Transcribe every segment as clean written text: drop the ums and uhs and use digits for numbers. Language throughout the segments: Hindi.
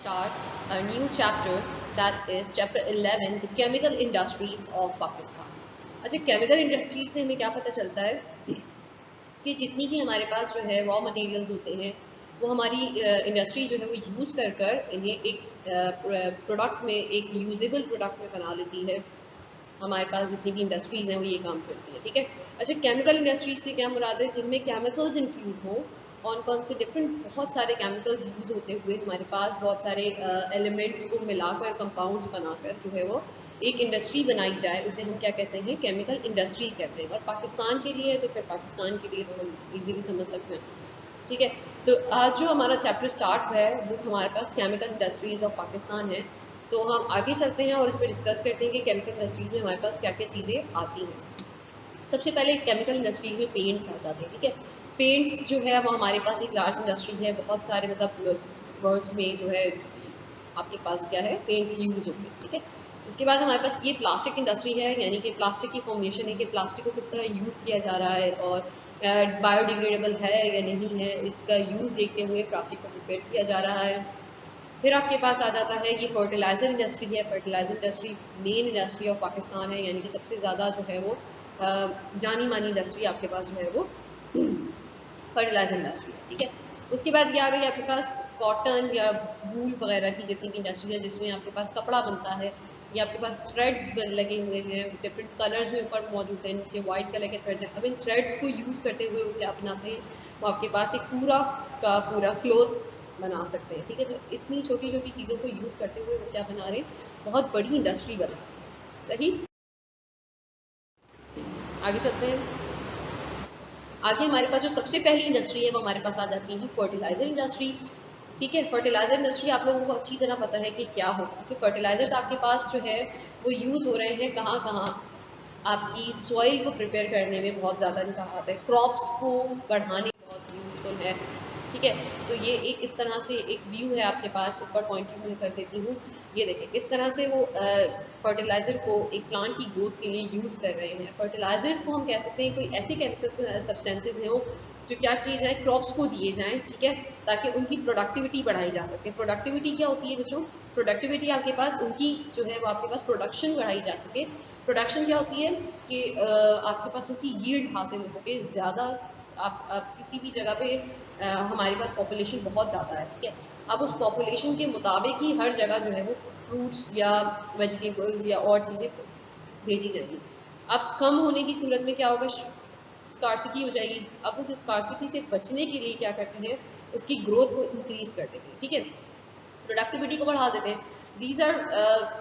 start a new chapter, that is chapter 11, the chemical industries of Pakistan. अच्छा, केमिकल इंडस्ट्रीज से हमें क्या पता चलता है कि जितनी भी हमारे पास जो है रॉ मटेरियल्स होते हैं वो हमारी इंडस्ट्री जो है वो यूज़ कर कर इन्हें एक प्रोडक्ट में, एक यूजेबल प्रोडक्ट में बना लेती है। हमारे पास जितनी भी इंडस्ट्रीज़ हैं वो ये काम करती हैं, ठीक है। अच्छा, केमिकल इंडस्ट्रीज से क्या मुराद है? जिनमें केमिकल्स इंक्लूड हों, कौन से डिफरेंट बहुत सारे केमिकल्स यूज़ होते हुए हमारे पास बहुत सारे एलिमेंट्स को मिलाकर कंपाउंड्स बनाकर जो है वो एक इंडस्ट्री बनाई जाए, उसे हम क्या कहते हैं? केमिकल इंडस्ट्री कहते हैं। और पाकिस्तान के लिए है तो फिर पाकिस्तान के लिए तो हम इजीली समझ सकते हैं, ठीक है। तो आज जो हमारा चैप्टर स्टार्ट है वो हमारे पास केमिकल इंडस्ट्रीज ऑफ पाकिस्तान है। तो हम आगे चलते हैं और इस पर डिस्कस करते हैं कि केमिकल इंडस्ट्रीज में हमारे पास क्या क्या चीज़ें आती हैं। सबसे पहले केमिकल इंडस्ट्रीज में पेंट्स आ जाते हैं, ठीक है। पेंट्स जो है वो हमारे पास एक लार्ज इंडस्ट्री है। बहुत सारे मतलब वर्ड्स में जो है आपके पास क्या है, पेंट्स यूज होते हैं, ठीक है। उसके बाद हमारे पास ये प्लास्टिक इंडस्ट्री है, यानी कि प्लास्टिक की फॉर्मेशन है कि प्लास्टिक को किस तरह यूज़ किया जा रहा है और बायोडिग्रेडेबल है या नहीं है, इसका यूज़ देखते हुए प्लास्टिक को प्रिपेयर किया जा रहा है। फिर आपके पास आ जाता है ये फर्टिलाइज़र इंडस्ट्री है। Fertiliser industry main industry of Pakistan है, यानी कि सबसे ज़्यादा जो है वो जानी मानी इंडस्ट्री आपके पास जो है वो फर्टिलाइज़र इंडस्ट्री है, ठीक है। उसके बाद ये आ गई आपके पास कॉटन या वूल वगैरह की जितनी भी इंडस्ट्री है जिसमें आपके पास कपड़ा बनता है, या आपके पास थ्रेड्स लगे हुए हैं, डिफरेंट कलर्स में ऊपर मौजूद हैं, नीचे वाइट कलर के थ्रेड्स हैं। अब इन थ्रेड्स को यूज़ करते हुए वो क्या बनाते हैं, वो आपके पास एक पूरा का पूरा क्लोथ बना सकते हैं, ठीक है। तो इतनी छोटी छोटी चीज़ों को यूज़ करते हुए वो क्या बना रहे हैं, बहुत बड़ी इंडस्ट्री बना। सही, आगे चलते हैं। आगे हमारे पास जो सबसे पहली इंडस्ट्री है वो हमारे पास आ जाती है फर्टिलाइज़र इंडस्ट्री, ठीक है। फर्टिलाइज़र इंडस्ट्री आप लोगों को अच्छी तरह पता है कि क्या होगा, कि फर्टिलाइज़र्स आपके पास जो है वो यूज़ हो रहे हैं कहाँ कहाँ। आपकी सॉइल को प्रिपेयर करने में बहुत ज़्यादा इनका हाथ है, क्रॉप्स को बढ़ाने में बहुत यूज़फुल है, ठीक है। तो ये एक इस तरह से एक व्यू है आपके पास, ऊपर पॉइंट में कर देती हूँ। ये देखें किस तरह से वो फर्टिलाइज़र को एक प्लांट की ग्रोथ के लिए यूज़ कर रहे हैं। फर्टिलाइज़र्स को हम कह सकते हैं कोई ऐसे केमिकल सब्सटेंसेज हैं जो क्या किए जाए, क्रॉप्स को दिए जाएँ, ठीक है, ताकि उनकी प्रोडक्टिविटी बढ़ाई जा सके। प्रोडक्टिविटी क्या होती है बच्चों? प्रोडक्टिविटी आपके पास उनकी जो है वो आपके पास प्रोडक्शन बढ़ाई जा सके। प्रोडक्शन क्या होती है कि आपके पास उनकी यील्ड हासिल हो सके ज़्यादा। आप किसी भी जगह पे हमारे पास पॉपुलेशन बहुत ज़्यादा है, ठीक है। अब उस पॉपुलेशन के मुताबिक ही हर जगह जो है वो फ्रूट्स या वेजिटेबल्स या और चीज़ें भेजी जाएगी। अब कम होने की सूरत में क्या होगा, स्कार्सिटी हो जाएगी। अब उस स्कार्सिटी से बचने के लिए क्या करते हैं, उसकी ग्रोथ को इंक्रीज कर देते हैं, ठीक है, प्रोडक्टिविटी को बढ़ा देते हैं। These are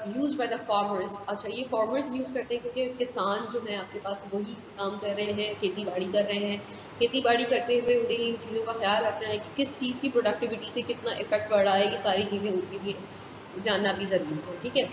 use by the farmers. अच्छा, ये फार्मर्स यूज़ करते हैं क्योंकि किसान जो है आपके पास वही काम कर रहे हैं, खेती बाड़ी कर रहे हैं। खेती बाड़ी करते हुए उन्हें इन चीज़ों का ख्याल रखना है कि किस चीज़ की प्रोडक्टिविटी से कितना इफेक्ट पड़ रहा है, ये सारी चीज़ें उनके लिए जानना भी ज़रूरी है, ठीक है।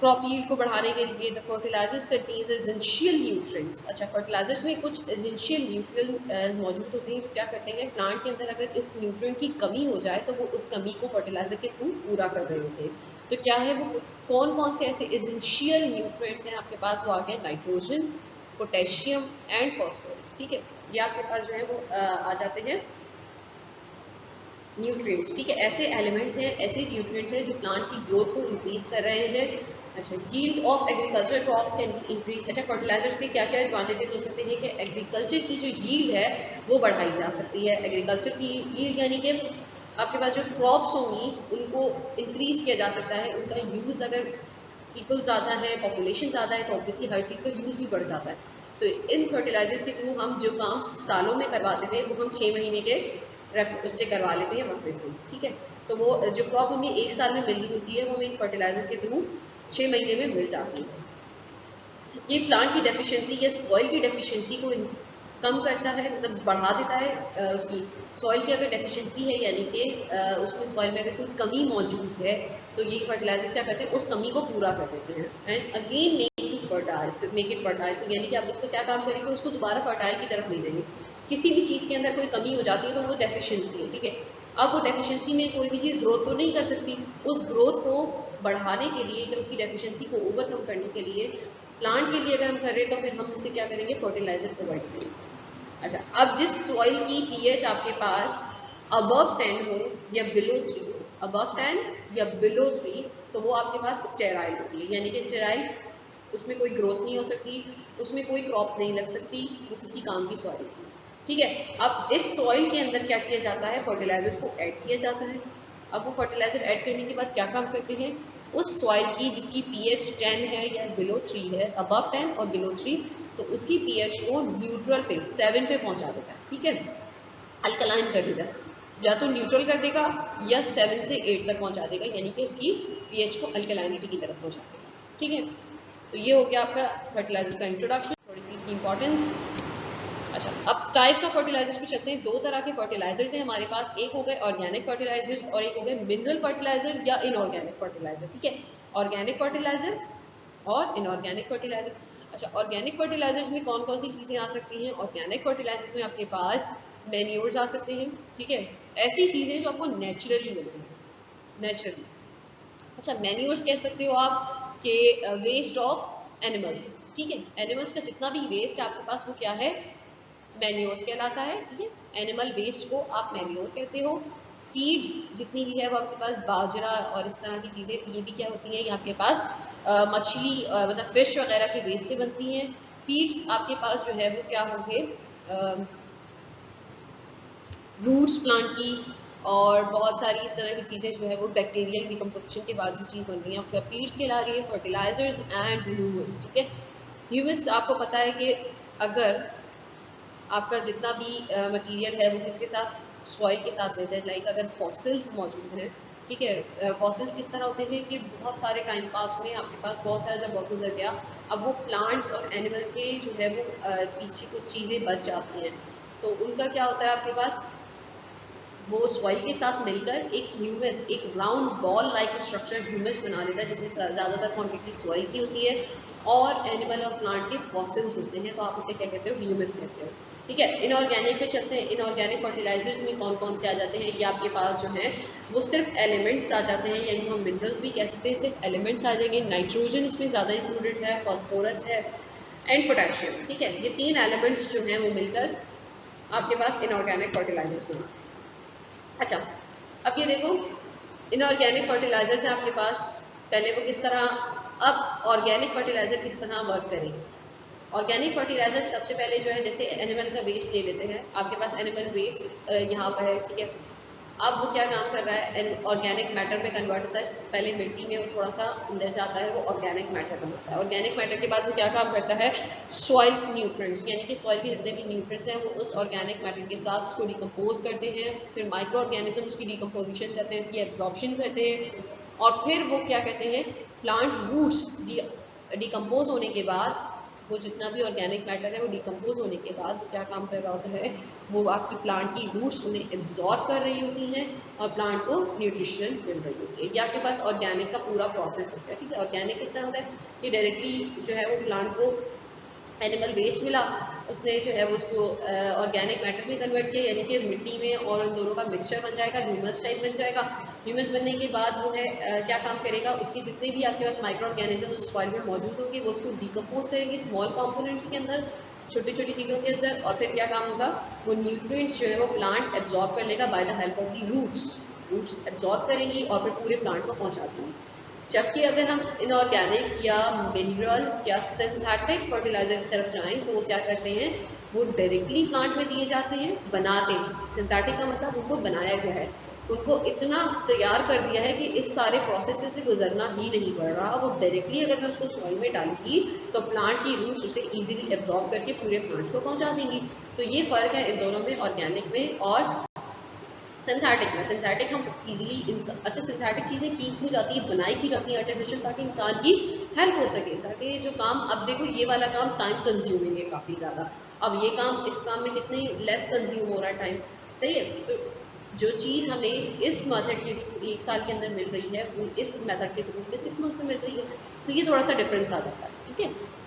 क्रॉप यील्ड को बढ़ाने के लिए the fertilizers contains essential nutrients. अच्छा, फर्टिलाइजर्स में कुछ एसेंशियल न्यूट्रिएंट मौजूद होते हैं जो क्या करते हैं, प्लांट के अंदर अगर इस न्यूट्रिएंट की कमी हो जाए तो वो उस कमी को फर्टिलाइजर के थ्रू पूरा कर रहे होते हैं। तो क्या है वो, कौन कौन से ऐसे एसेंशियल न्यूट्रिएंट्स हैं आपके पास, वो आ गए नाइट्रोजन, पोटेशियम एंड फॉस्फोरस, ठीक है। ये आपके पास जो है वो आ जाते हैं न्यूट्रिएंट्स, ठीक है। ऐसे एलिमेंट्स हैं, ऐसे न्यूट्रिएंट्स हैं जो प्लांट की ग्रोथ को इंक्रीज कर रहे हैं। अच्छा, yield of agriculture crop can be increase. अच्छा, फर्टिलाइजर्स के क्या क्या एडवांटेजेस हो सकते हैं कि एग्रीकल्चर की जो यील्ड है वो बढ़ाई जा सकती है। एग्रीकल्चर की यील्ड यानी कि आपके पास जो क्रॉप्स होंगी उनको इंक्रीज किया जा सकता है। उनका यूज़, अगर पीपल ज़्यादा है, पॉपुलेशन ज़्यादा है, तो ऑब्वियसली हर चीज़ का यूज़ भी बढ़ जाता है। तो इन फर्टिलाइजर्स के थ्रू हम जो काम सालों में करवाते थे वो हम 6 महीने के उससे करवा लेते हैं, रफे से, ठीक है। तो वो जो क्रॉप हमें 1 साल में मिलनी होती है वो हमें फर्टिलाइजर के थ्रू 6 महीने में मिल जाती है। ये प्लांट की डेफिशिएंसी या सॉइल की डेफिशिएंसी को कम करता है, मतलब बढ़ा देता है। उसकी सॉइल की अगर डेफिशिएंसी है, यानी कि उसमें सॉइल में अगर कोई कमी मौजूद है तो ये फर्टिलाइजर्स क्या करते हैं, उस कमी को पूरा कर देते हैं। And again make it fertile, तो यानी कि आप उसको क्या काम करेंगे, उसको दोबारा फर्टाइल की तरफ ले जाएंगे। किसी भी चीज़ के अंदर कोई कमी हो जाती है तो वो डेफिशिएंसी है, ठीक है। अब वो डेफिशिएंसी में कोई भी चीज़ ग्रोथ तो नहीं कर सकती, उस ग्रोथ को बढ़ाने के लिए या उसकी डेफिशिएंसी को ओवरकम करने के लिए प्लांट के लिए अगर हम कर रहे हैं तो फिर हम उसे क्या करेंगे, फर्टिलाइजर प्रोवाइड करेंगे। अच्छा, अब जिस सॉइल की पीएच आपके पास अबव 10 हो या बिलो 3 हो, above 10 या below 3 तो वो आपके पास स्टेराइल होती है, यानी कि स्टेराइल, उसमें कोई ग्रोथ नहीं हो सकती, उसमें कोई क्रॉप नहीं लग सकती, वो किसी काम की सॉइल होती है। ठीक है, अब इस सॉइल के अंदर क्या किया जाता है, फर्टिलाइजर्स को ऐड किया जाता है। अब वो फर्टिलाइजर ऐड करने के बाद क्या काम करते हैं, उस सॉइल की जिसकी pH 10 है या बिलो 3 है, अबव 10 और बिलो 3, तो उसकी pH को न्यूट्रल पे 7 पे पहुंचा देता है। ठीक है, अल्कलाइन कर देगा, या तो न्यूट्रल कर देगा या 7 से 8 तक पहुंचा देगा, यानी कि उसकी pH को अल्कलाइनिटी की तरफ पहुंचा देगा। ठीक है, तो ये हो गया आपका फर्टिलाइजर्स का इंट्रोडक्शन, थोड़ी सी इसकी इंपॉर्टेंस। अच्छा, अब टाइप्स ऑफ फर्टिलाइजर्स पे चलते हैं। दो तरह के फर्टिलाइजर्स हैं हमारे पास, एक हो गए ऑर्गेनिक फर्टिलाइजर्स और एक हो गए मिनरल फर्टिलाइजर या इनऑर्गेनिक फर्टिलाइजर। ठीक है, ऑर्गेनिक फर्टिलाइजर और इनऑर्गेनिक फर्टिलाइजर। अच्छा, ऑर्गेनिक फर्टिलाइजर्स में कौन कौन सी चीज़ें आ सकती हैं, ऑर्गेनिक फर्टिलाइजर्स में आपके पास मैन्योर्स आ सकते हैं। ठीक है, ऐसी चीज़ें जो आपको नेचुरली मिलती हैं, नेचुरली। अच्छा, मैन्योर्स कह सकते हो आप कि वेस्ट ऑफ एनिमल्स। ठीक है, एनिमल्स का जितना भी वेस्ट है आपके पास वो क्या है, मैन्योर्स कहलाता है। ठीक है, एनिमल वेस्ट को आप मैन्योर कहते हो। फीड जितनी भी है वो आपके पास बाजरा और इस तरह की चीज़ें, ये भी क्या होती है, ये आपके पास मछली मतलब फिश वगैरह के वेस्ट से बनती हैं। फीड्स आपके पास जो है वो क्या होंगे, रूट्स प्लांट की और बहुत सारी इस तरह की चीज़ें जो है वो बैक्टीरियल डिकम्पोजिशन के बाद जो चीज़ बन रही है आपका फीड्स कहला रही है, फर्टिलाइजर्स एंड ह्यूमस। ठीक है, ह्यूमस आपको पता है कि अगर आपका जितना भी मटेरियल है वो किसके साथ, सॉइल के साथ मिल जाए, लाइक अगर फॉसिल्स मौजूद हैं। ठीक है, फॉसिल्स किस तरह होते हैं कि बहुत सारे टाइम पास में आपके पास बहुत सारा जब वक्त गुजर गया, अब वो प्लांट्स और एनिमल्स के जो है वो पीछे कुछ चीज़ें बच जाती हैं, तो उनका क्या होता है आपके पास, वो सॉइल के साथ मिलकर एक ह्यूमस, एक round ball like structure humus बना लेता है, जिसमें ज़्यादातर क्वांटिटी सॉइल की होती है और एनिमल और प्लांट के फॉसिल्स होते हैं, तो आप इसे क्या कहते हो, ह्यूमस कहते हो। ठीक है, इनऑर्गेनिक पे चलते हैं। इनऑर्गेनिक फर्टिलाइजर्स में कौन कौन से आ जाते हैं, ये आपके पास जो है वो सिर्फ एलिमेंट्स आ जाते हैं, यानी हम मिनरल्स भी कह सकते हैं, सिर्फ एलिमेंट्स आ जाएंगे। नाइट्रोजन इसमें ज़्यादा इंक्लूडेड है, फॉस्फोरस है एंड पोटेशियम। ठीक है, ये तीन एलिमेंट्स जो हैं वो मिलकर आपके पास इनऑर्गेनिक फर्टिलाइजर्स बनाते हैं। अच्छा, अब ये देखो, इनऑर्गेनिक फर्टिलाइजर्स हैं आपके पास, पहले वो किस तरह, अब ऑर्गेनिक फर्टिलाइजर किस तरह वर्क करेंगे। ऑर्गेनिक फर्टिलाइजर सबसे पहले जो है, जैसे एनिमल का वेस्ट ले लेते हैं, आपके पास एनिमल वेस्ट यहाँ पर है। ठीक है, अब वो क्या काम कर रहा है, ऑर्गेनिक मैटर में कन्वर्ट होता है, पहले मिट्टी में वो थोड़ा सा अंदर जाता है, वो ऑर्गेनिक मैटर बनता है। ऑर्गेनिक मैटर के बाद वो क्या काम करता है, सॉइल न्यूट्रिएंट्स, यानी कि सॉइल के जितने भी न्यूट्रिएंट्स हैं वो उस ऑर्गेनिक मैटर के साथ उसको डिकम्पोज करते हैं, फिर माइक्रो ऑर्गेनिज्म उसकी डिकम्पोजिशन करते हैं, उसकी एब्जॉर्प्शन करते हैं, और फिर वो क्या कहते हैं, प्लांट रूट्स डिकम्पोज होने के बाद, वो जितना भी ऑर्गेनिक मैटर है वो डिकम्पोज होने के बाद क्या काम कर रहा होता है, वो आपकी प्लांट की रूट्स उन्हें एब्जॉर्ब कर रही होती हैं और प्लांट को न्यूट्रिशन मिल रही होती है। ये आपके पास ऑर्गेनिक का पूरा प्रोसेस होता है। ठीक है, ऑर्गेनिक किस तरह होता है कि डायरेक्टली जो है वो प्लांट को एनिमल वेस्ट मिला, उसने जो है वो उसको ऑर्गेनिक मैटर में कन्वर्ट किया, यानी कि मिट्टी में और उन दोनों का मिक्सचर बन जाएगा, ह्यूमस टाइप बन जाएगा। ह्यूमस बनने के बाद वो है क्या काम करेगा, उसके जितने भी आपके पास माइक्रो ऑर्गेनिज्म उस सॉइल में मौजूद होंगे वो उसको डिकम्पोज करेंगे स्मॉल कंपोनेंट्स के अंदर, छोटी छोटी चीज़ों के अंदर, और फिर क्या काम होगा, वो न्यूट्रिएंट्स जो है वो प्लांट एब्जॉर्ब कर लेगा by the help of the roots absorb करेंगी और फिर पूरे प्लांट को पहुँचा देंगी। जबकि अगर हम इनऑर्गेनिक या मिनरल या सिंथेटिक फर्टिलाइजर की तरफ जाएं तो वो क्या करते हैं, वो डायरेक्टली प्लांट में दिए जाते हैं, बनाते हैं। सिंथेटिक का मतलब उनको बनाया गया है, उनको इतना तैयार कर दिया है कि इस सारे प्रोसेस से गुजरना ही नहीं पड़ रहा, वो डायरेक्टली अगर मैं उसको सॉइल में डालूंगी तो प्लांट की रूट्स उसे इजीली एब्जॉर्ब करके पूरे प्लांट्स को पहुंचा देंगी। तो ये फ़र्क है इन दोनों में, ऑर्गेनिक में और सिंथेटिक में। सिंथेटिक हम इजीली अच्छा, सिंथेटिक चीज़ें की क्यों जाती है, बनाई की जाती है आर्टिफिशियल, ताकि इंसान की हेल्प हो सके, ताकि जो काम, अब देखो ये वाला काम टाइम कंज्यूमिंग है काफ़ी ज़्यादा, अब ये काम, इस काम में कितनी लेस कंज्यूम हो रहा है टाइम, सही है। तो जो चीज़ हमें इस मेथड के थ्रू 1 साल के अंदर मिल रही है वो इस मेथड के थ्रू हमें 6 मंथ में मिल रही है, तो ये थोड़ा सा डिफरेंस आ जाता है। ठीक है,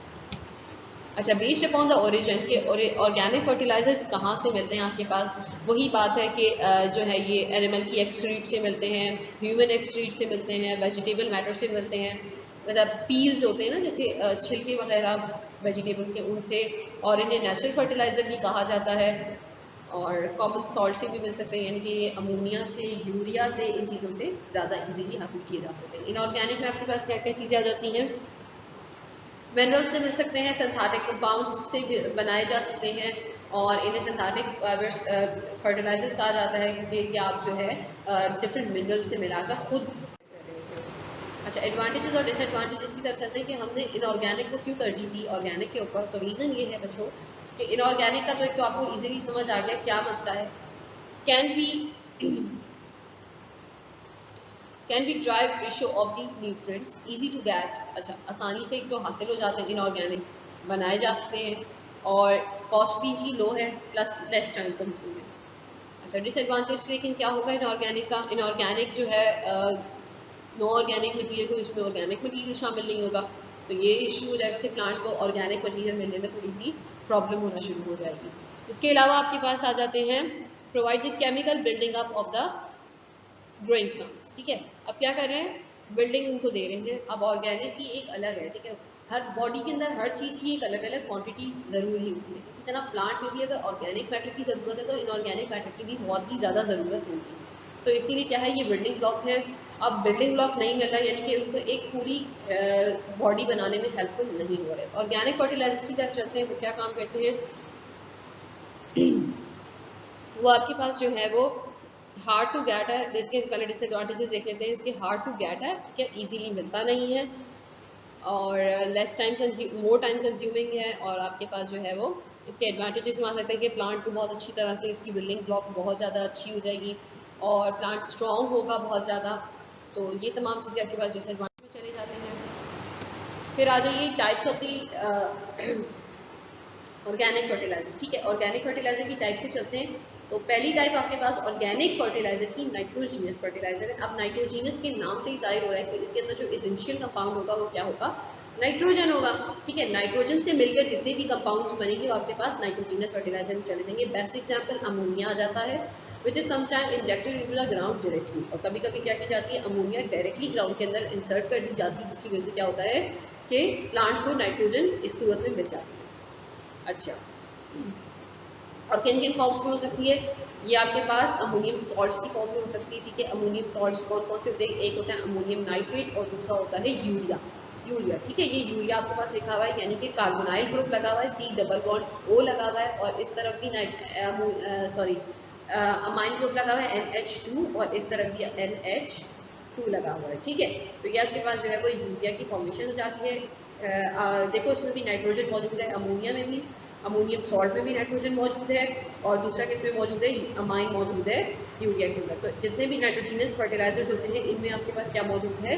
अच्छा, बेस्ड अपॉन द ओरिजिन के ऑर्गेनिक फर्टिलाइजर्स कहाँ से मिलते हैं आपके पास, वही बात है कि जो है ये एनिमल की एक्सक्रीट से मिलते हैं, ह्यूमन एक्सक्रीट से मिलते हैं, वेजिटेबल मैटर से मिलते हैं, मतलब पील्स होते हैं ना, जैसे छिलके वगैरह वेजिटेबल्स के, उनसे, और इन्हें नेचुरल फर्टिलाइज़र भी कहा जाता है। और कॉमन सॉल्ट से भी मिल सकते हैं, यानी कि ये अमोनिया से, यूरिया से, इन चीज़ों से ज़्यादा इजीली हासिल किए जा सकते हैं। इनऑर्गेनिक में आपके पास क्या क्या चीज़ें आ जाती हैं? मिनरल्स से मिल सकते हैं, सिंथेटिक कंपाउंड्स से भी बनाए जा सकते हैं, और इन्हें सिंथेटिक फर्टिलाइजर्स कहा जाता है, क्योंकि आप जो है डिफरेंट मिनरल्स से मिलाकर खुद कर रहे हैं। अच्छा, एडवांटेजेस और डिसएडवांटेजेस की तरफ चलते हैं कि हमने इनऑर्गेनिक को क्यों तरजीह दी ऑर्गेनिक के ऊपर। तो रीज़न ये है बच्चों कि इनऑर्गेनिक का तो एक तो आपको इजीली समझ आ गया क्या मसला है। Can be drive ratio of the nutrients, easy to get. अच्छा, आसानी से एक तो हासिल हो जाते हैं, इनऑर्गेनिक बनाए जा सकते हैं, और कॉस्ट भी इनकी लो है, प्लस लेस टाइम कंज्यूमिंग। अच्छा, डिसएडवांटेज लेकिन क्या होगा इनऑर्गेनिक का? इनऑर्गेनिक जो है नो ऑर्गेनिक मटीरियल को इसमें ऑर्गेनिक मटीरियल शामिल नहीं होगा, तो ये इशू हो जाएगा कि प्लांट को ऑर्गेनिक मटीरियल मिलने में थोड़ी सी प्रॉब्लम होना शुरू हो जाएगी। इसके अलावा आपके पास आ जाते हैं provide the chemical building up of the growing plants. ठीक है, अब क्या कर रहे हैं? बिल्डिंग उनको दे रहे हैं। अब ऑर्गेनिक की एक अलग है, ठीक है, हर बॉडी के अंदर हर चीज़ की एक अलग अलग क्वांटिटी ज़रूरी होती है। इसी तरह प्लांट में भी अगर ऑर्गेनिक मैटर की ज़रूरत है तो इनऑर्गेनिक मैटर की भी बहुत ही ज़्यादा ज़रूरत होगी। तो इसीलिए क्या है, ये बिल्डिंग ब्लॉक है। अब बिल्डिंग ब्लॉक नहीं मिल रहा, यानी कि उनको एक पूरी बॉडी बनाने में हेल्पफुल नहीं हो रहे। ऑर्गेनिक फर्टिलाइजर्स की तरफ चलते हैं, वो क्या काम करते हैं? वो आपके पास जो है वो हार्ड टू गेट है। इसके पहले डिसएडवांटेजेस देख लेते हैं। इसके हार्ड टू गेट है, ठीक है, इजीली मिलता नहीं है, और less time more time consuming है, और आपके पास जो है वो इसके एडवांटेजेस में आ सकते हैं कि प्लांट को बहुत अच्छी तरह से इसकी बिल्डिंग ब्लॉक बहुत ज़्यादा अच्छी हो जाएगी, और प्लांट स्ट्रॉन्ग होगा बहुत ज़्यादा। तो ये तमाम चीज़ें आपके पास डिसएडवांटेज में चले जाते हैं। फिर आ जाइए types of the organic fertilizer. ठीक है, ऑर्गेनिक फर्टिलाइजर की टाइप पे चलते हैं। तो पहली टाइप आपके पास ऑर्गेनिक फर्टिलाइजर की नाइट्रोजीनियस फर्टिलाइजर है। अब नाइट्रोजीनियस के नाम से ही जाहिर हो रहा है कि इसके अंदर जो एसेंशियल कंपाउंड होगा वो क्या होगा? नाइट्रोजन होगा। ठीक है, नाइट्रोजन से मिलकर जितने भी कंपाउंड्स बनेंगे वो आपके पास नाइट्रोजीनियस फर्टिलाइजर में चले जाएंगे। बेस्ट एग्जांपल अमोनिया आ जाता है, which is sometime injected into the ground directly. और कभी कभी क्या की जाती है, अमोनिया डायरेक्टली ग्राउंड के अंदर इंसर्ट कर दी जाती है, जिसकी वजह से क्या होता है कि प्लांट को नाइट्रोजन इस सूरत में मिल जाती है। अच्छा, और किन किन फॉर्म्स में हो सकती है? ये आपके पास अमोनियम सॉल्ट्स की फॉर्म में हो सकती है। ठीक है, अमोनियम सॉल्ट्स कौन कौन से होते हैं? एक होता है अमोनियम नाइट्रेट और दूसरा होता है यूरिया। यूरिया, ठीक है, ये यूरिया आपके पास लिखा हुआ है, यानी कि कार्बोनाइल ग्रुप लगा हुआ है, C डबल बॉन्ड O लगा हुआ है, और इस तरफ भी अमाइन ग्रुप लगा हुआ है NH2, और इस तरफ भी NH2 लगा हुआ है। ठीक है, तो ये आपके पास जो है वो यूरिया की फॉर्मेशन हो जाती है। देखो इसमें भी नाइट्रोजन मौजूद है, अमोनिया में भी, अमोनियम सॉल्ट में भी नाइट्रोजन मौजूद है, और दूसरा किसमें मौजूद है? अमाइन मौजूद है यूरिया के अंदर। तो जितने भी नाइट्रोजनस फर्टिलाइजर्स होते हैं इनमें आपके पास क्या मौजूद है?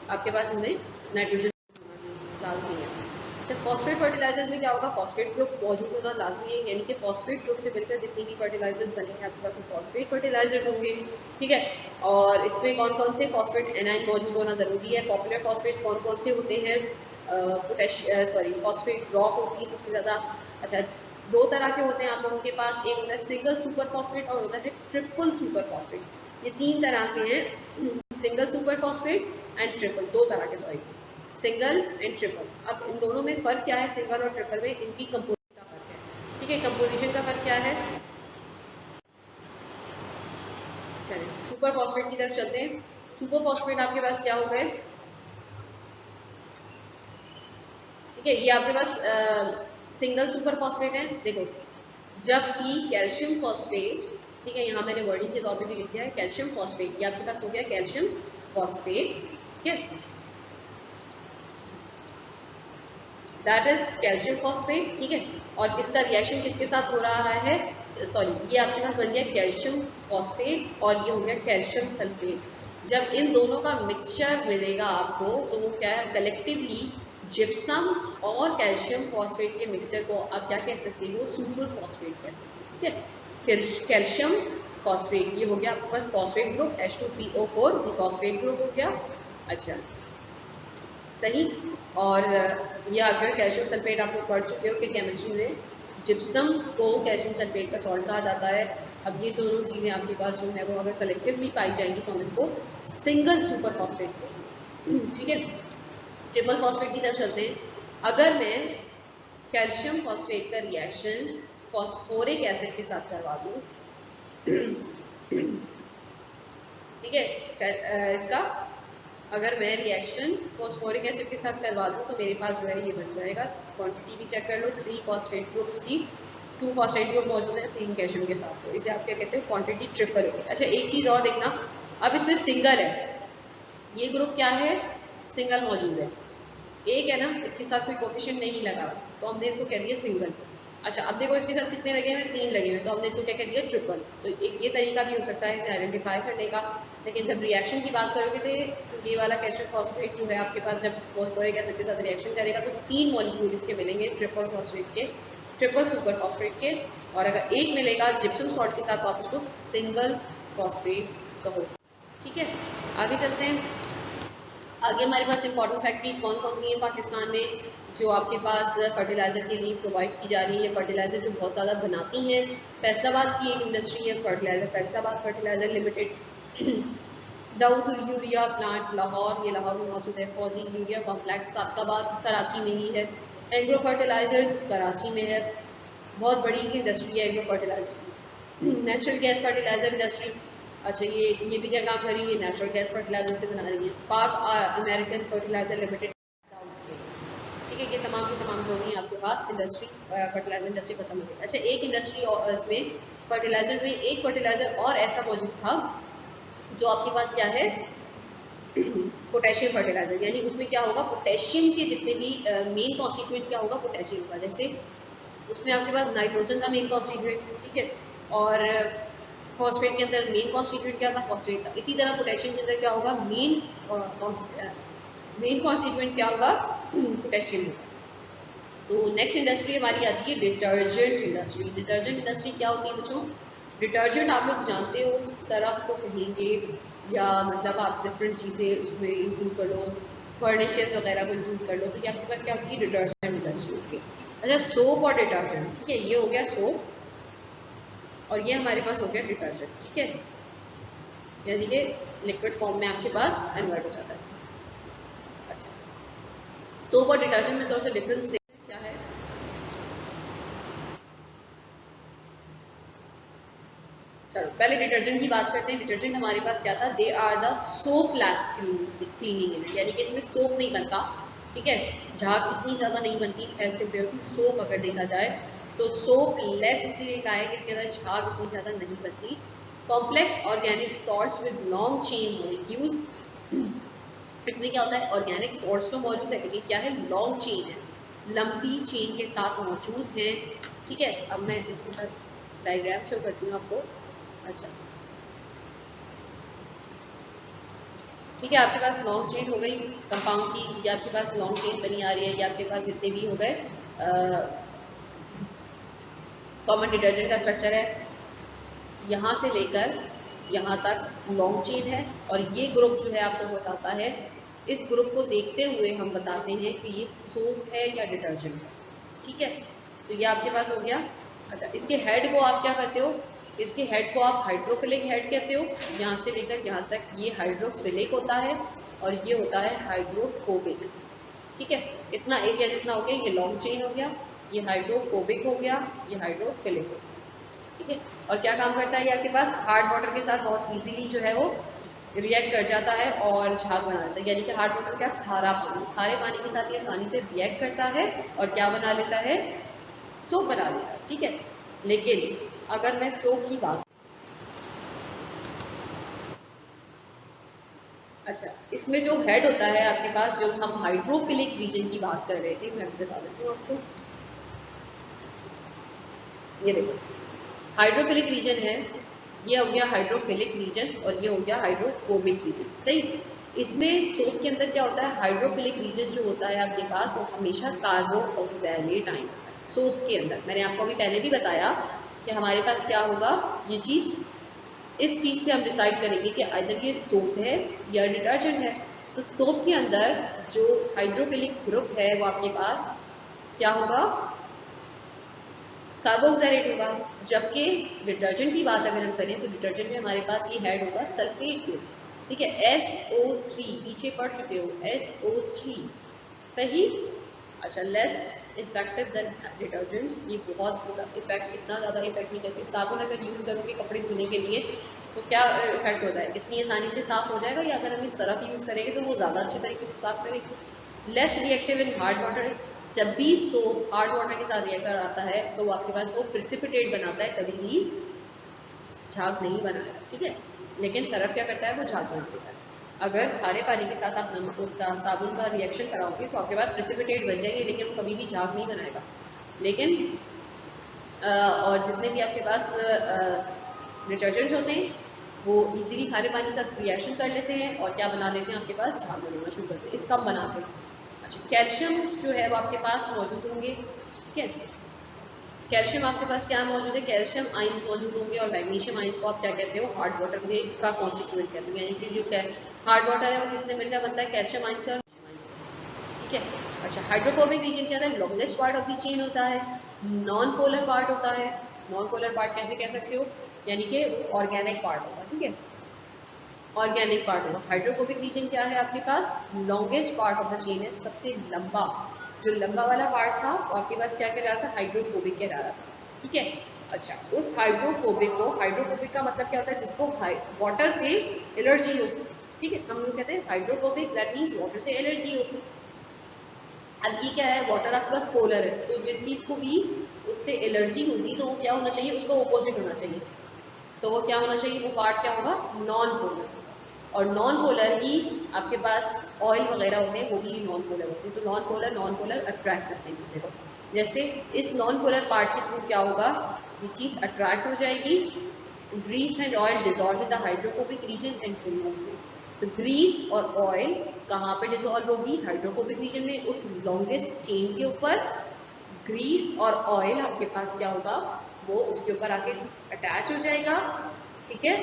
आपके पास इनमें नाइट्रोजन लाजमी है। अच्छा, फॉस्फेट फर्टिलाइजर्स में क्या होगा? फॉस्फेट ग्रुप मौजूद होना लाजमी है, यानी कि फॉस्फेट ग्रुप से मिलकर जितनी भी फर्टिलाइजर्स बनेंगे आपके पास में फॉस्फेट फर्टिलाइजर्स होंगे। ठीक है, और इसमें कौन कौन से? फॉस्फेट एनाइन मौजूद होना ज़रूरी है। पॉपुलर फॉस्फेट्स कौन कौन से होते हैं? फॉस्फेट रॉक होती है सबसे ज़्यादा। अच्छा, दो तरह के होते हैं आप लोगों के पास, एक होता है सिंगल सुपर फॉस्फेट और होता है ट्रिपल सुपर फॉस्फेट। ये तीन तरह के हैं, single super phosphate and triple, दो तरह के, सॉरी, सिंगल एंड ट्रिपल। अब इन दोनों में फ़र्क क्या है? सिंगल और ट्रिपल में इनकी कंपोजिशन का फ़र्क है। ठीक है, कंपोजिशन का फ़र्क क्या है? चलिए सुपर फॉस्फेट की तरफ चलते हैं। सुपर फॉस्फेट आपके पास क्या हो गए? ठीक है, ये आपके पास सिंगल सुपर फॉस्फेट है। देखो, जब भी कैल्शियम फॉस्फेट, ठीक है, यहाँ मैंने वर्डिंग के तौर पे भी लिख दिया है कैल्शियम फॉस्फेट, ये आपके पास हो गया कैल्शियम फॉस्फेट। ठीक है, दैट इज कैल्शियम फॉस्फेट। ठीक है, और इसका रिएक्शन किसके साथ हो रहा है? सॉरी, ये आपके पास बन गया कैल्शियम फॉस्फेट और ये हो गया कैल्शियम सल्फेट। जब इन दोनों का मिक्सचर मिलेगा आपको तो वो क्या है? कलेक्टिवली जिप्सम और कैल्शियम फॉस्फेट के मिक्सचर को आप क्या कह सकते हो? सुपर फॉस्फेट कह सकते हो। ठीक है, कैल्शियम फॉस्फेट, ये हो गया आपके पास phosphate group H2PO4, phosphate group हो गया। अच्छा, सही। और ये अगर कैल्शियम सल्फेट आप लोग पढ़ चुके हो कि केमिस्ट्री में जिप्सम को कैल्शियम सल्फेट का सॉल्ट कहा जाता है। अब ये दोनों चीज़ें आपके पास जो है वो अगर कलेक्टिवली पाई जाएंगी तो हम इसको सिंगल सुपर फॉस्फेट कहेंगे। ठीक है, ट्रिपल फॉस्फेट की तरफ चलते हैं। अगर मैं कैल्शियम फॉस्फेट का रिएक्शन फॉस्फोरिक एसिड के साथ करवा दूँ, ठीक है, इसका अगर मैं रिएक्शन फॉस्फोरिक एसिड के साथ करवा दूँ तो मेरे पास जो है ये बन जाएगा, क्वांटिटी भी चेक कर लो, 3 फॉस्फेट ग्रुप्स की 2 फॉस्फेट ग्रुप मौजूद है 3 कैल्शियम के साथ, तो इसे आप क्या कहते हो, क्वांटिटी ट्रिपल होगी। अच्छा एक चीज़ और देखना, अब इसमें सिंगल है, ये ग्रुप क्या है, सिंगल मौजूद है, एक है ना, इसके साथ कोई कोफिशिएंट नहीं लगा, तो हमने इसको कह दिया सिंगल। अच्छा अब देखो इसके साथ कितने लगे हुए, 3 लगे हुए, तो हमने इसको क्या कह दिया, ट्रिपल। तो एक ये तरीका भी हो सकता है इसे आइडेंटिफाई करने का। लेकिन जब रिएक्शन की बात करोगे तो ये वाला कैल्शियम फॉस्फेट जो है आपके पास जब फॉस्फोरिक एसिड के साथ रिएक्शन करेगा तो 3 मॉलिक्यूल इसके मिलेंगे ट्रिपल फॉस्फेट के, ट्रिपल सुपर फॉस्फेट के, और अगर एक मिलेगा जिप्सम सॉल्ट के साथ तो आप उसको सिंगल फॉस्फेट कहो। ठीक है, आगे चलते हैं। आगे हमारे पास इंपॉर्टेंट फैक्ट्रीज कौन कौन सी हैं पाकिस्तान में जो आपके पास फर्टिलाइज़र के लिए प्रोवाइड की जा रही है, फर्टिलाइज़र जो बहुत ज़्यादा बनाती हैं। फैसलाबाद की एक इंडस्ट्री है fertilizer, Faisalabad fertilizer limited. Dawood urea plant Lahore, ये लाहौर में मौजूद है। फौजी यूरिया कॉम्प्लेक्स सादकाबाद कराची में ही है। एग्रो फर्टिलाइज़र्स कराची में है, बहुत बड़ी इंडस्ट्री है agro fertiliser. Natural gas fertiliser industry, अच्छा ये भी क्या काम कर रही है, नेचुरल गैस फर्टिलाइजर से बना रही है। पाक अमेरिकन फर्टिलाइजर लिमिटेड, ठीक है, ये तमाम की तमाम जो होगी आपके पास इंडस्ट्री, फर्टिलाइजर इंडस्ट्री खत्म हो गई। अच्छा एक इंडस्ट्री और इसमें फर्टिलाइजर में एक फर्टिलाइजर और ऐसा मौजूद था जो आपके पास क्या है, पोटेशियम फर्टिलाइजर, यानी उसमें क्या होगा, पोटेशियम के जितने भी मेन कॉन्स्टिट्यूएंट क्या होगा, पोटेशियम का। जैसे उसमें आपके पास नाइट्रोजन का मेन कॉन्स्टिट्यूएंट, ठीक है, और फॉस्फेट के अंदर मेन कॉन्स्टिट्यूएंट क्या था, फॉस्फेट था। इसी तरह पोटेशियम के अंदर क्या होगा, मेन कॉन्स्टिट्यूएंट क्या होगा, पोटेशियम होगा। तो नेक्स्ट इंडस्ट्री हमारी आती है डिटर्जेंट इंडस्ट्री। डिटर्जेंट इंडस्ट्री क्या होती है बच्चों, डिटर्जेंट आप लोग जानते हो सरफ को कहेंगे, या मतलब आप डिफरेंट चीज़ें उसमें इंक्लूड कर लो, फर्निशेस वगैरह को इंक्लूड कर लो, तो ये आपके पास क्या होती है, डिटर्जेंट इंडस्ट्री होती है। अच्छा सोप और डिटर्जेंट, ठीक है, ये हो गया सोप और ये हमारे पास हो गया डिटर्जेंट, ठीक है, यानी कि लिक्विड फॉर्म में आपके पास कन्वर्ट हो जाता है। अच्छा सोप और डिटर्जेंट में थोड़ा सा डिफरेंस देखते हैं क्या है। चलो पहले डिटर्जेंट की बात करते हैं। डिटर्जेंट हमारे पास क्या था, they are the soapless cleaning unit, यानी कि इसमें सोप नहीं बनता, ठीक है, झाग इतनी ज़्यादा नहीं बनती एज कम्पेयर टू सोप। अगर देखा जाए तो सोप लेस इसलिए कहा है कि इसके अंदर झाग इतनी ज़्यादा नहीं बनती। Complex organic salts with long chain molecules, इसमें क्या होता है, ऑर्गेनिक सॉल्ट्स तो मौजूद है लेकिन क्या है, लॉन्ग चेन है, लंबी चेन के साथ मौजूद है, ठीक है। अब मैं इसके साथ डायग्राम शो करती हूँ आपको। अच्छा ठीक है, आपके पास लॉन्ग चेन हो गई कंपाउंड की, या आपके पास लॉन्ग चेन बनी आ रही है, या आपके पास जितने भी हो गए कॉमन डिटर्जेंट का स्ट्रक्चर है, यहाँ से लेकर यहाँ तक लॉन्ग चेन है, और ये ग्रुप जो है आपको बताता है, इस ग्रुप को देखते हुए हम बताते हैं कि ये सोप है या डिटर्जेंट है, ठीक है। तो ये आपके पास हो गया। अच्छा इसके हेड को आप क्या करते हो, इसके हेड को आप हाइड्रोफिलिक हेड कहते हो, यहाँ से लेकर यहाँ तक ये हाइड्रोफिलिक होता है और ये होता है हाइड्रोफोबिक, ठीक है। इतना एरिया जितना हो गया, ये लॉन्ग चेन हो गया, ये हाइड्रोफोबिक हो गया, ये हाइड्रोफिलिक हो गया, ठीक है। और क्या काम करता है ये आपके पास, हार्ड वाटर के साथ बहुत इजीली जो है वो रिएक्ट कर जाता है और झाग बना लेता है, यानी कि हार्ड वाटर क्या, खारा पानी, खारे पानी के साथ ये आसानी से रिएक्ट करता है और क्या बना लेता है, सोप बना लेता है, ठीक है। लेकिन अगर मैं सोप की बात, अच्छा इसमें जो हेड होता है आपके पास, जो हम हाइड्रोफिलिक रीजन की बात कर रहे थे, मैं बता देती हूँ आपको। ये देखो हाइड्रोफिलिक रीजन है, ये हो गया हाइड्रोफिलिक रीजन और ये हो गया हाइड्रोफोबिक रीजन, सही। इसमें सोप के अंदर क्या होता है, हाइड्रोफिलिक रीजन जो होता है आपके पास वो हमेशा कार्बोक्सिलेट आयन होता है सोप के अंदर। मैंने आपको अभी पहले भी बताया कि हमारे पास क्या होगा, ये चीज़, इस चीज़ पे हम डिसाइड करेंगे कि आइदर ये सोप है या डिटर्जेंट है। तो सोप के अंदर जो हाइड्रोफिलिक ग्रुप है वो आपके पास क्या होगा, कार्बोक्सिलेट होगा। जबकि डिटर्जेंट की बात अगर हम करें तो डिटर्जेंट में हमारे पास ये हेड होगा सल्फेट ग्रुप, ठीक है, SO3, पीछे पढ़ चुके हो SO3, सही। अच्छा, लेस इफेक्टिव देन डिटर्जेंट्स, ये बहुत इफेक्ट, इतना ज़्यादा इफेक्ट नहीं करती। साबुन अगर यूज़ करोगे कपड़े धोने के लिए तो क्या इफेक्ट होता है, इतनी आसानी से साफ हो जाएगा, या अगर हम इस सरफ यूज़ करेंगे तो वो ज़्यादा अच्छे तरीके से साफ करेगी। Less reactive in hard water, जब भी सोप हार्ड वाटर के साथ रिएक्ट आता है तो वो आपके पास वो प्रिसिपिटेट बनाता है, कभी भी झाग नहीं बनाएगा, ठीक है। लेकिन सरफ क्या करता है, वो झाग बना देता है। अगर खारे पानी के साथ आप नमक उसका साबुन का रिएक्शन कराओगे तो आपके पास प्रिसिपिटेट बन जाएंगे, लेकिन वो कभी भी झाग नहीं बनाएगा। लेकिन और जितने भी आपके पास डिटर्जेंट्स होते हैं वो इजीली खारे पानी के साथ रिएक्शन कर लेते हैं और क्या बना देते हैं, आपके पास झाग बनाना शुरू करते हैं, इसका हम बनाते हैं। अच्छा, कैल्शियम जो है वो आपके पास मौजूद होंगे, ठीक है। कैल्शियम आपके पास क्या मौजूद है, कैल्शियम आयंस मौजूद होंगे, और मैग्नीशियम आयंस को आप क्या कहते हो, हार्ड वाटर में का कॉन्स्टिट्यूएंट कहते हैं। यानी कि जो हार्ड वाटर है वो किससे मिलकर बनता है, कैल्शियम आयंस और ठीक है। अच्छा, हाइड्रोफोबिक रीजन क्या होता है, longest part of the chain होता है, नॉन पोलर पार्ट होता है। नॉन पोलर पार्ट कैसे कह सकते हो, यानी कि ऑर्गेनिक पार्ट होगा, ठीक है, ऑर्गेनिक पार्ट होगा। हाइड्रोफोबिक रीजन क्या है आपके पास, longest part of the chain है, सबसे लंबा, जो लंबा वाला पार्ट था वो आपके पास क्या कह रहा था, हाइड्रोफोबिक कह रहा था, ठीक है। अच्छा, उस हाइड्रोफोबिक को, हाइड्रोफोबिक का मतलब क्या होता है, जिसको वाटर से एलर्जी हो, ठीक है। हम लोग कहते हैं हाइड्रोफोबिक, दैट मीन्स वाटर से एलर्जी हो। अब ये क्या है, वाटर आपके पास पोलर है, तो जिस चीज़ को भी उससे एलर्जी होगी तो वो क्या होना चाहिए, उसका ऑपोजिट होना चाहिए। तो वो क्या होना चाहिए, वो पार्ट क्या होगा, नॉन पोलर। और नॉन पोलर ही आपके पास ऑयल वगैरह होते हैं, वो भी नॉन पोलर होते हैं। तो नॉन पोलर अट्रैक्ट करते हैं दूसरे को। जैसे इस नॉन पोलर पार्ट के थ्रू क्या होगा, ये चीज़ अट्रैक्ट हो जाएगी, grease and oil dissolve in the hydrophobic region and removes it. तो ग्रीस और ऑयल कहाँ पे डिजॉल्व होगी, हाइड्रोफोबिक रीजन में, उस लॉन्गेस्ट चेन के ऊपर। ग्रीस और ऑयल आपके पास क्या होगा, वो उसके ऊपर आके अटैच हो जाएगा, ठीक है,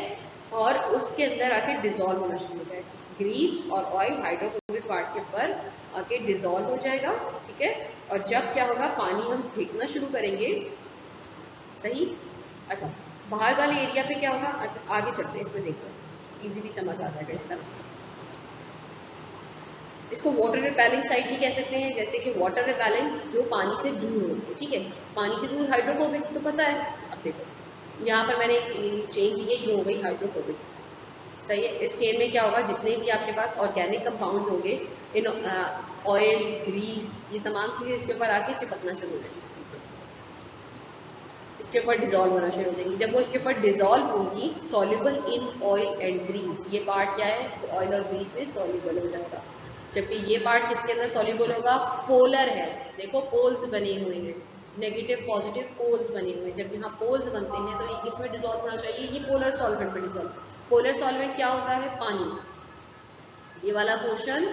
और उसके अंदर आके डिजॉल्व होना शुरू हो जाएगा। ग्रीस और ऑयल हाइड्रोफोबिक पार्ट के ऊपर आके डिजॉल्व हो जाएगा, ठीक है। और जब क्या होगा, पानी हम फेंकना शुरू करेंगे, सही। अच्छा, बाहर वाले एरिया पे क्या होगा, अच्छा आगे चलते हैं, इसमें देखो इजीली समझ आ जाएगा इस तरह। इसको वाटर रिपेलिंग साइट भी कह सकते हैं, जैसे कि वाटर रिपेलिंग जो पानी से दूर हो, ठीक है। पानी से दूर हाइड्रोफोबिक तो पता है। अब देखो यहाँ पर मैंने एक चेन की है, ये हो गई हाइड्रोफोबिक, सही है। इस चेन में क्या होगा, जितने भी आपके पास ऑर्गेनिक कंपाउंड्स होंगे, इन ऑयल, ग्रीस, ये तमाम चीज़ें इसके ऊपर आके चिपकना शुरू हो जाएंगी, इसके ऊपर डिजॉल्व होना शुरू हो जाएंगी। जब वो इसके ऊपर डिजॉल्व होगी, soluble in oil and grease, ये पार्ट क्या है, ऑयल और ग्रीस में सॉल्युबल हो जाएगा। जबकि ये पार्ट किसके अंदर सॉल्युबल होगा, पोलर है, देखो पोल्स बने हुए हैं, नेगेटिव पॉजिटिव पोल्स बने हुए हैं। जब यहाँ पोल्स बनते हैं तो ये किस में डिजॉल्व होना चाहिए, ये पोलर सॉल्वेंट में डिजॉल्व। पोलर सॉल्वेंट क्या होता है, पानी, ये वाला पोर्शन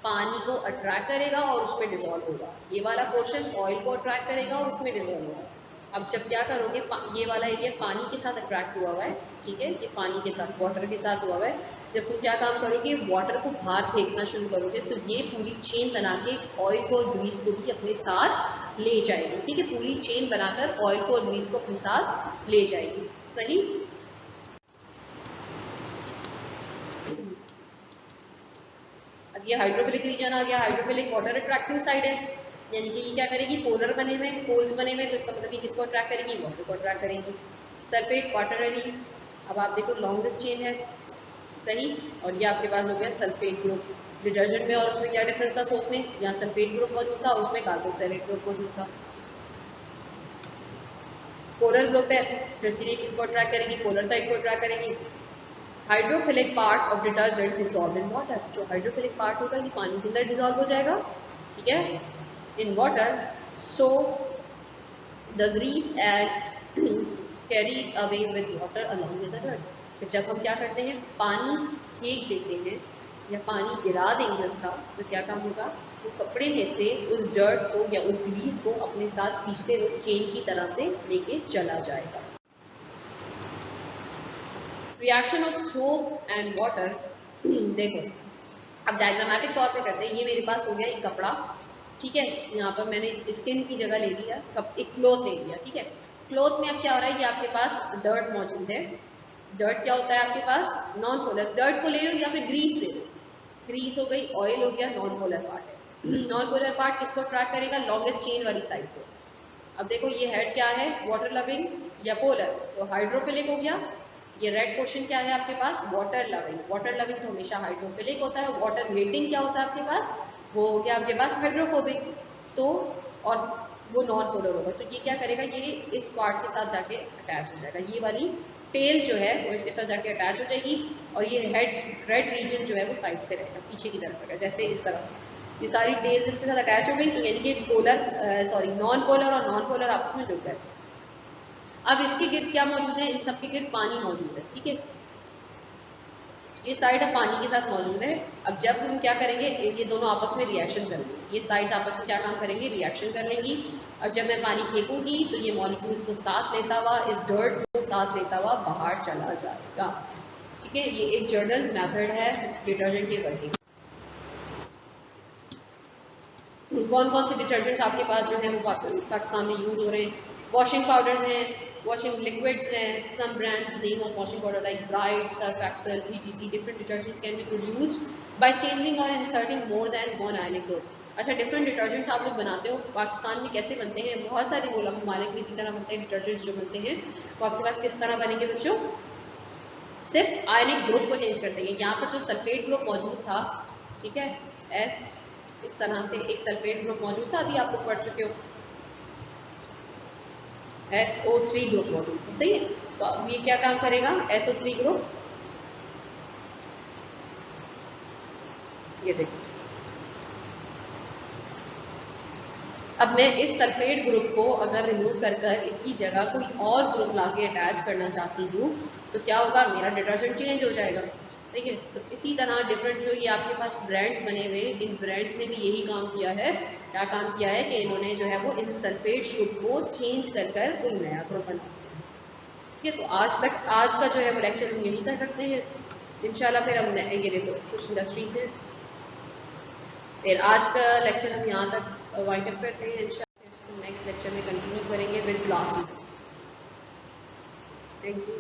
पानी को अट्रैक्ट करेगा और उसमें डिजॉल्व होगा, ये वाला पोर्शन ऑयल को अट्रैक्ट करेगा और उसमें डिजॉल्व होगा। अब जब क्या करोगे, ये वाला एरिया पानी के साथ अट्रैक्ट हुआ हुआ है, ठीक है, ये पानी के साथ, वाटर के साथ हुआ हुआ है। जब तुम क्या काम करोगे, वाटर को बाहर फेंकना शुरू करोगे, तो ये पूरी चेन बना के ऑयल को और ग्रीस को भी अपने साथ ले जाएगी, ठीक है। पूरी चेन बनाकर ऑयल को और ग्रीस को अपने साथ ले जाएगी, सही। अब ये हाइड्रोफिलिक रीजन आ गया, हाइड्रोफिलिक वाटर अट्रैक्टिंग साइड है, यानी कि ये क्या करेगी, पोलर बने हुए, पोल्स बने हुए, तो इसका मतलब ये किसको अट्रैक्ट करेगी, वाटर को अट्रैक्ट करेगी। सल्फेट क्वाटरनरी, अब आप देखो लॉन्गेस्ट चेन है, सही। और ये आपके पास हो गया सल्फेट ग्रुप। डिटर्जेंट में और उसमें क्या डिफरेंस था, सोप में यहाँ सल्फेट ग्रुप मौजूद था, उसमें कार्बोक्सिलेट ग्रुप मौजूद था। पोलर ग्रुप है, तो इसलिए किसको अट्रैक्ट करेगी, पोलर साइड को अट्रैक्ट करेगी। Hydrophilic part of detergent dissolve in water, जो हाइड्रोफिलिक पार्ट होगा ये पानी के अंदर डिसॉल्व हो जाएगा, ठीक है, in water. So the grease and carry away with water along with the dirt. जब हम क्या करते हैं, पानी फेंक देते हैं या पानी गिरा देंगे उसका, तो क्या काम होगा, वो कपड़े में से उस डर्ट को या उस ग्रीस को अपने साथ खींचते हुए उस चेन की तरह से लेके चला जाएगा। Reaction of soap and water, देखो अब डायग्रामेटिक तौर पे करते हैं। ये मेरे पास हो गया एक कपड़ा, ठीक है, यहाँ पर मैंने स्किन की जगह ले लिया, एक क्लॉथ ले लिया, ठीक है। क्लॉथ में अब क्या हो रहा है, ये आपके पास डर्ट मौजूद है। डर्ट क्या होता है आपके पास, नॉन पोलर। डर्ट को ले लो या फिर ग्रीस ले लो, ग्रीस हो गई, ऑयल हो गया, नॉन पोलर पार्ट है। नॉन पोलर पार्ट किसको अट्रैक्ट करेगा? लॉन्गेस्ट चेन वाली साइड को। अब देखो ये हेड क्या है? वाटर लविंग या पोलर, तो हाइड्रोफिलिक हो गया। ये रेड पोर्शन क्या है आपके पास? Water loving. वाटर लविंग तो हमेशा हाइड्रोफिलिक होता है। वाटर हेटिंग क्या होता है आपके पास? वो हो गया आपके पास हाइड्रोफोबिक। तो और वो नॉन पोलर होगा, तो ये क्या करेगा? ये इस पार्ट के साथ जाके अटैच हो जाएगा। ये वाली टेल जो है वो इसके साथ जाके अटैच हो जाएगी, और ये हेड रेड रीजन जो है वो साइड पे रहेगा, पीछे की तरफ रहेगा, जैसे इस तरह से। ये सारी टेल्स इसके साथ अटैच हो गई, तो यानी कि पोलर सॉरी नॉन पोलर और नॉन पोलर आपस में जुड़ गए। अब इसके गिर्द क्या मौजूद है? इन सब के गिर्द पानी मौजूद है, ठीक है। ये साइड अब पानी के साथ मौजूद है। अब जब हम क्या करेंगे, ये दोनों आपस में रिएक्शन करेंगे। ये साइड्स आपस में क्या काम करेंगे? रिएक्शन कर लेंगी। और जब मैं पानी फेंकूंगी तो ये मॉलिक्यूल्स को साथ लेता हुआ, इस डर्ट को साथ लेता हुआ बाहर चला जाएगा, ठीक है। ये एक जनरल मेथड है डिटर्जेंट के वर्किंग। कौन कौन से डिटर्जेंट्स आपके पास जो है वो पाकिस्तान में यूज़ हो रहे हैं? वॉशिंग पाउडर्स हैं, वॉशिंग लिक्विड्स हैं, some brands name of washing powder like Bright, Surf Excel, etc. Different detergents can be produced by changing or inserting more than one ionic group. अच्छा, डिफरेंट डिटर्जेंट्स आप लोग बनाते हो, पाकिस्तान में कैसे बनते हैं? बहुत सारे बोला ममालिक में इसी तरह बनते हैं डिटर्जेंट्स जो बनते हैं। तो आपके पास किस तरह बनेंगे बच्चों? सिर्फ आयनिक ग्रुप को चेंज करते हैं। यहाँ पर जो सल्फेट ग्रुप मौजूद था, ठीक है, एस इस तरह से एक सल्फेट ग्रुप मौजूद था, अभी आप लोग पढ़ चुके हो, SO3 ग्रुप मौजूद था, सही है। तो अब ये क्या काम करेगा? SO3 ग्रुप, ये देखो, अब मैं इस सल्फेट ग्रुप को अगर रिमूव कर कर इसकी जगह कोई और ग्रुप लाके अटैच करना चाहती हूँ, तो क्या होगा? मेरा डिटर्जेंट चेंज हो जाएगा, ठीक है। तो इसी तरह डिफरेंट जो ये आपके पास ब्रांड्स बने हुए हैं, इन ब्रांड्स ने भी यही काम किया है। क्या काम किया है? कि इन्होंने जो है वो इन सल्फेट ग्रुप को चेंज कर कर कोई नया ग्रुप बना दिया, ठीक है। तो आज का जो है वो लेक्चर हम यहीं तक रखते हैं। इंशाल्लाह फिर हम ये देखो कुछ इंडस्ट्रीज हैं, फिर आज का लेक्चर हम यहाँ तक वाइंड अप करते हैं। इंशाल्लाह नेक्स्ट लेक्चर में कंटिन्यू करेंगे with glass industry. Thank you.